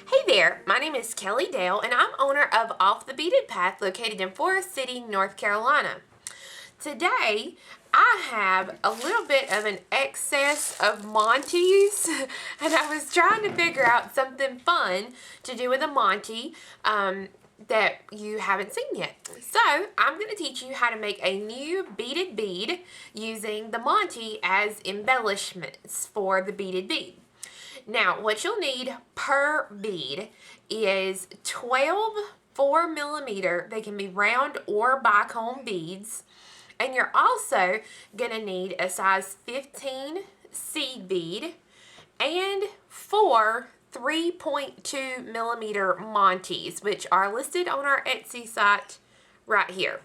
Hey there, my name is Kelly Dale and I'm owner of Off the Beaded Path located in Forest City, North Carolina. Today I have a little bit of an excess of Montes and I was trying to figure out something fun to do with a Monte that you haven't seen yet. So I'm going to teach you how to make a new beaded bead using the Monte as embellishments for the beaded bead. Now, what you'll need per bead is 12 4mm. They can be round or bicone beads. And you're also going to need a size 15 seed bead and 4 3.2mm Montes, which are listed on our Etsy site right here.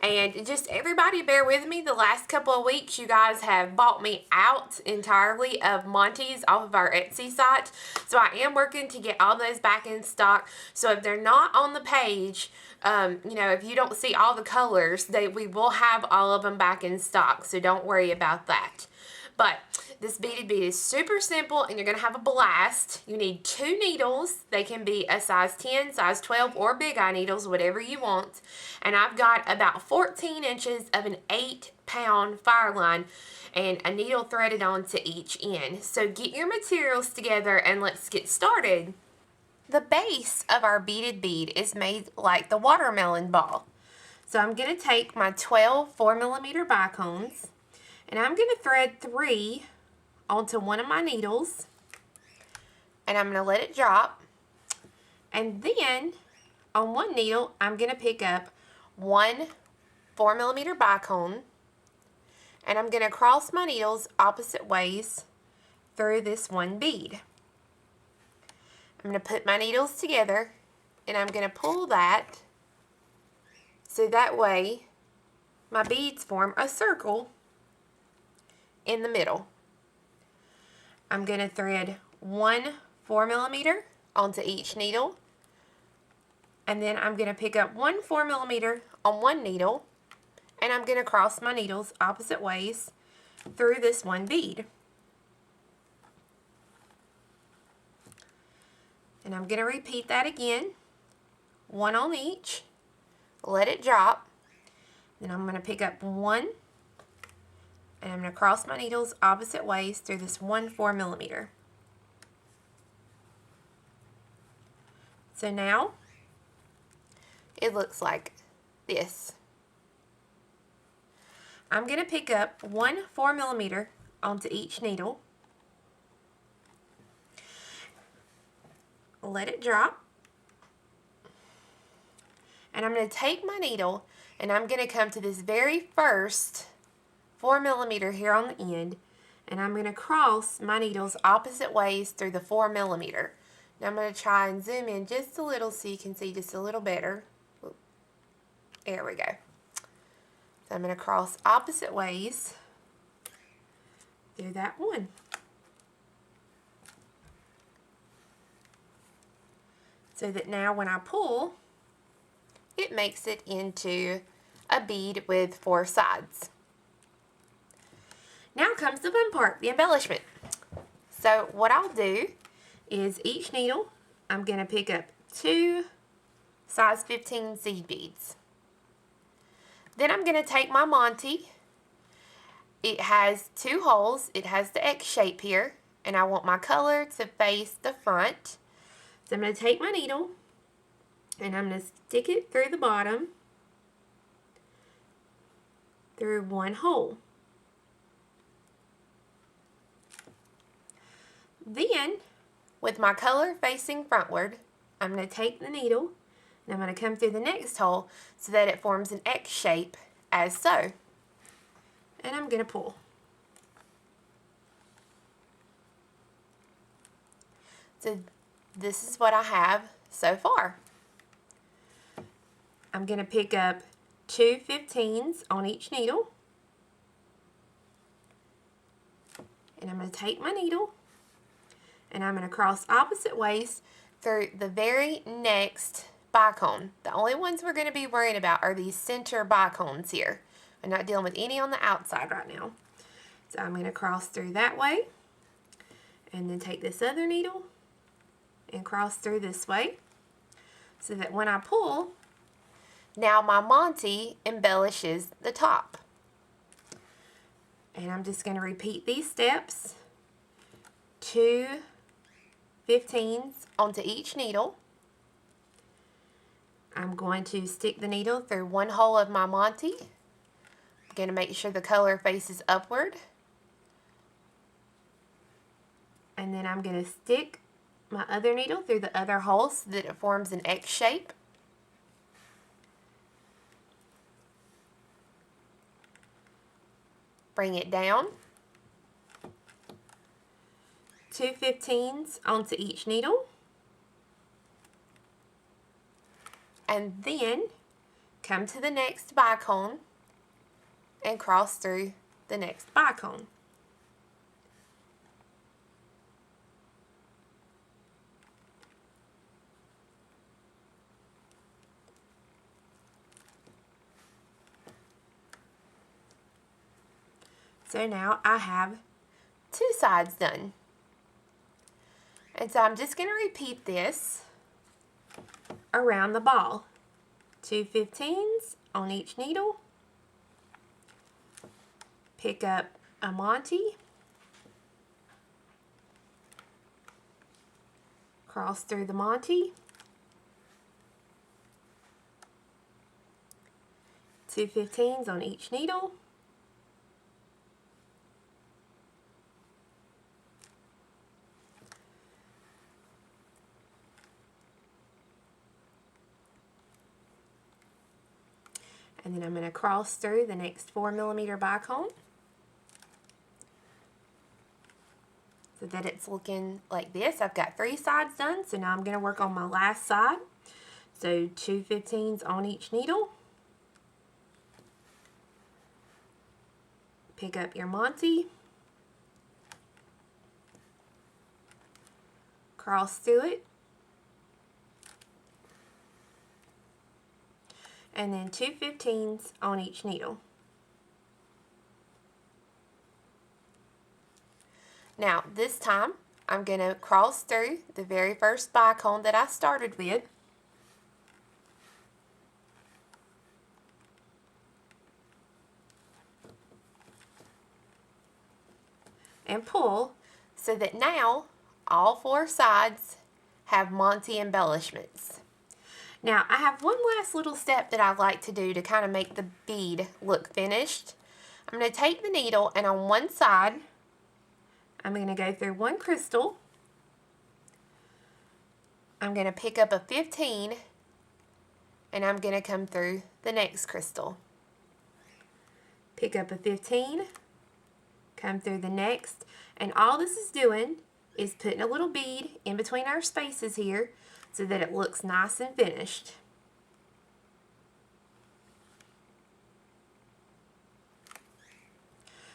And just everybody bear with me. The last couple of weeks you guys have bought me out entirely of Montes off of our Etsy site. So I am working to get all those back in stock. So if they're not on the page, if you don't see all the colors, we will have all of them back in stock. So don't worry about that. But this beaded bead is super simple and you're going to have a blast. You need 2 needles. They can be a size 10, size 12, or big eye needles, whatever you want. And I've got about 14 inches of an 8-pound fire line and a needle threaded onto each end. So get your materials together and let's get started. The base of our beaded bead is made like the watermelon ball. So I'm going to take my 12 4mm bicones and I'm going to thread 3 onto one of my needles and I'm going to let it drop, and then on one needle I'm going to pick up 1 4mm bicone and I'm going to cross my needles opposite ways through this one bead. I'm going to put my needles together and I'm going to pull that so that way my beads form a circle in the middle. I'm going to thread 1 4mm onto each needle, and then I'm going to pick up 1 4mm on one needle and I'm going to cross my needles opposite ways through this one bead. And I'm going to repeat that again, 1 on each, let it drop, then I'm going to pick up 1 and I'm going to cross my needles opposite ways through this 1 4mm. So now it looks like this. I'm going to pick up 1 4mm onto each needle, let it drop, and I'm going to take my needle and I'm going to come to this very first 4mm here on the end, and I'm going to cross my needles opposite ways through the 4mm. Now I'm going to try and zoom in just a little so you can see just a little better. There we go. So I'm going to cross opposite ways through that one. So that now when I pull, it makes it into a bead with 4 sides. Now comes the fun part, the embellishment. So what I'll do is each needle, I'm going to pick up 2 size 15 seed beads. Then I'm going to take my Monte. It has 2 holes. It has the X shape here, and I want my color to face the front. So I'm going to take my needle and I'm going to stick it through the bottom through 1 hole. Then, with my color facing frontward, I'm going to take the needle and I'm going to come through the next hole so that it forms an X shape as so. And I'm going to pull. So this is what I have so far. I'm going to pick up 2 15s on each needle. And I'm going to take my needle and I'm going to cross opposite ways through the very next bicone. The only ones we're going to be worrying about are these center bicones here. I'm not dealing with any on the outside right now. So I'm going to cross through that way and then take this other needle and cross through this way so that when I pull, now my Monty embellishes the top. And I'm just going to repeat these steps, 2 15s onto each needle. I'm going to stick the needle through one hole of my Monty. I'm going to make sure the color faces upward. And then I'm going to stick my other needle through the other hole so that it forms an X shape. Bring it down. 2 15s onto each needle. And then come to the next bicone and cross through the next bicone. So now I have 2 sides done. And so I'm just going to repeat this around the ball. 2 15s on each needle. Pick up a Monty. Cross through the Monty. 2 15s on each needle. And then I'm going to cross through the next 4mm bicone so that it's looking like this. I've got 3 sides done, so now I'm going to work on my last side. So 2 15s on each needle. Pick up your Monty. Cross through it. And then 2 15s on each needle. Now this time I'm going to cross through the very first bicone that I started with. And pull so that now all 4 sides have Monty embellishments. Now, I have one last little step that I like to do to kind of make the bead look finished. I'm going to take the needle and on one side, I'm going to go through 1 crystal. I'm going to pick up a 15 and I'm going to come through the next crystal. Pick up a 15, come through the next, and all this is doing is putting a little bead in between our spaces here so that it looks nice and finished.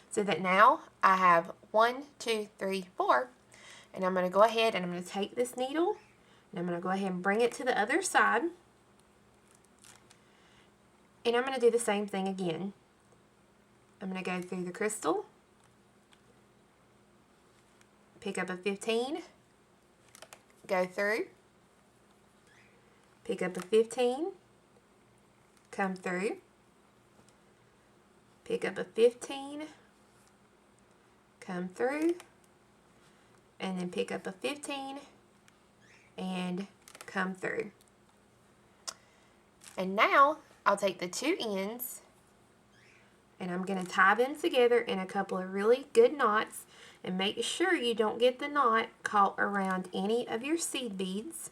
So that now I have 1, 2, 3, 4, and I'm going to go ahead and I'm going to take this needle and I'm going to go ahead and bring it to the other side, and I'm going to do the same thing again. I'm going to go through the crystal, pick up a 15, go through, pick up a 15, come through, pick up a 15, come through, and then pick up a 15 and come through. And now I'll take the 2 ends and I'm going to tie them together in a couple of really good knots, and make sure you don't get the knot caught around any of your seed beads.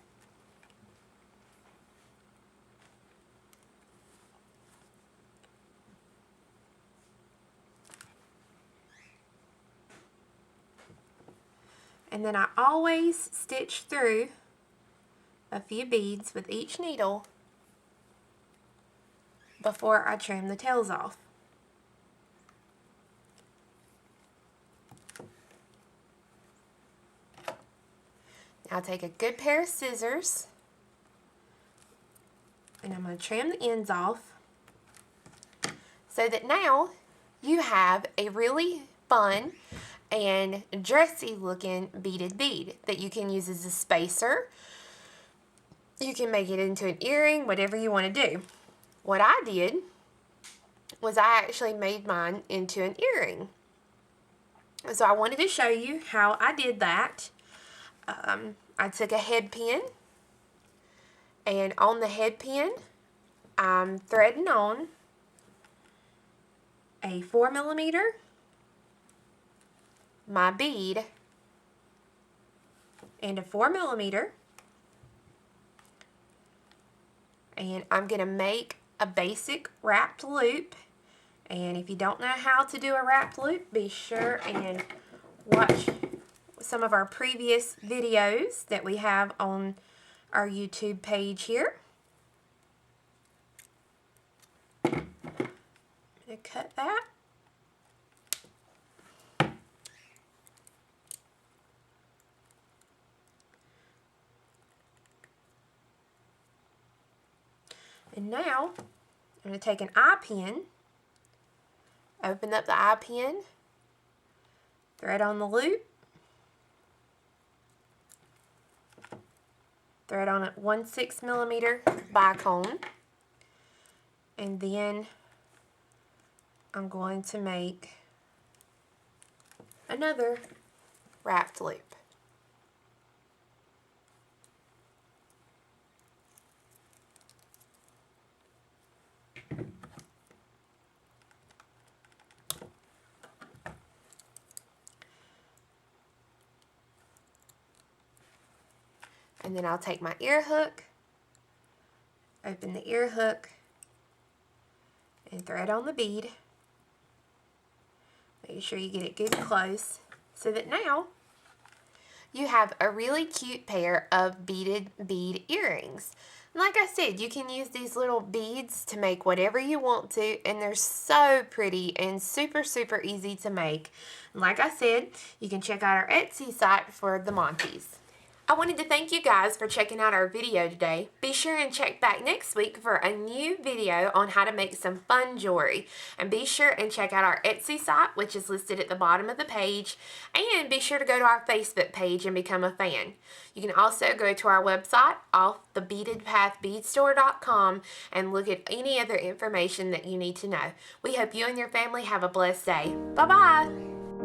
And then I always stitch through a few beads with each needle before I trim the tails off. Now take a good pair of scissors and I'm going to trim the ends off so that now you have a really fun and dressy looking beaded bead that you can use as a spacer. You can make it into an earring, whatever you want to do. What I did was I actually made mine into an earring. So I wanted to show you how I did that. I took a head pin, and on the head pin I'm threading on a 4mm, my bead, and a 4mm, and I'm going to make a basic wrapped loop. And if you don't know how to do a wrapped loop, be sure and watch some of our previous videos that we have on our YouTube page here. I'm going to cut that. And now I'm going to take an eye pin, open up the eye pin, thread on the loop, thread on a 1/6mm bicone, and then I'm going to make another wrapped loop. And then I'll take my ear hook, open the ear hook, and thread on the bead. Make sure you get it good and close so that now you have a really cute pair of beaded bead earrings. And like I said, you can use these little beads to make whatever you want to, and they're so pretty and super, super easy to make. And like I said, you can check out our Etsy site for the Montes. I wanted to thank you guys for checking out our video today. Be sure and check back next week for a new video on how to make some fun jewelry. And be sure and check out our Etsy site, which is listed at the bottom of the page. And be sure to go to our Facebook page and become a fan. You can also go to our website, offthebeadedpathbeadstore.com, and look at any other information that you need to know. We hope you and your family have a blessed day. Bye-bye!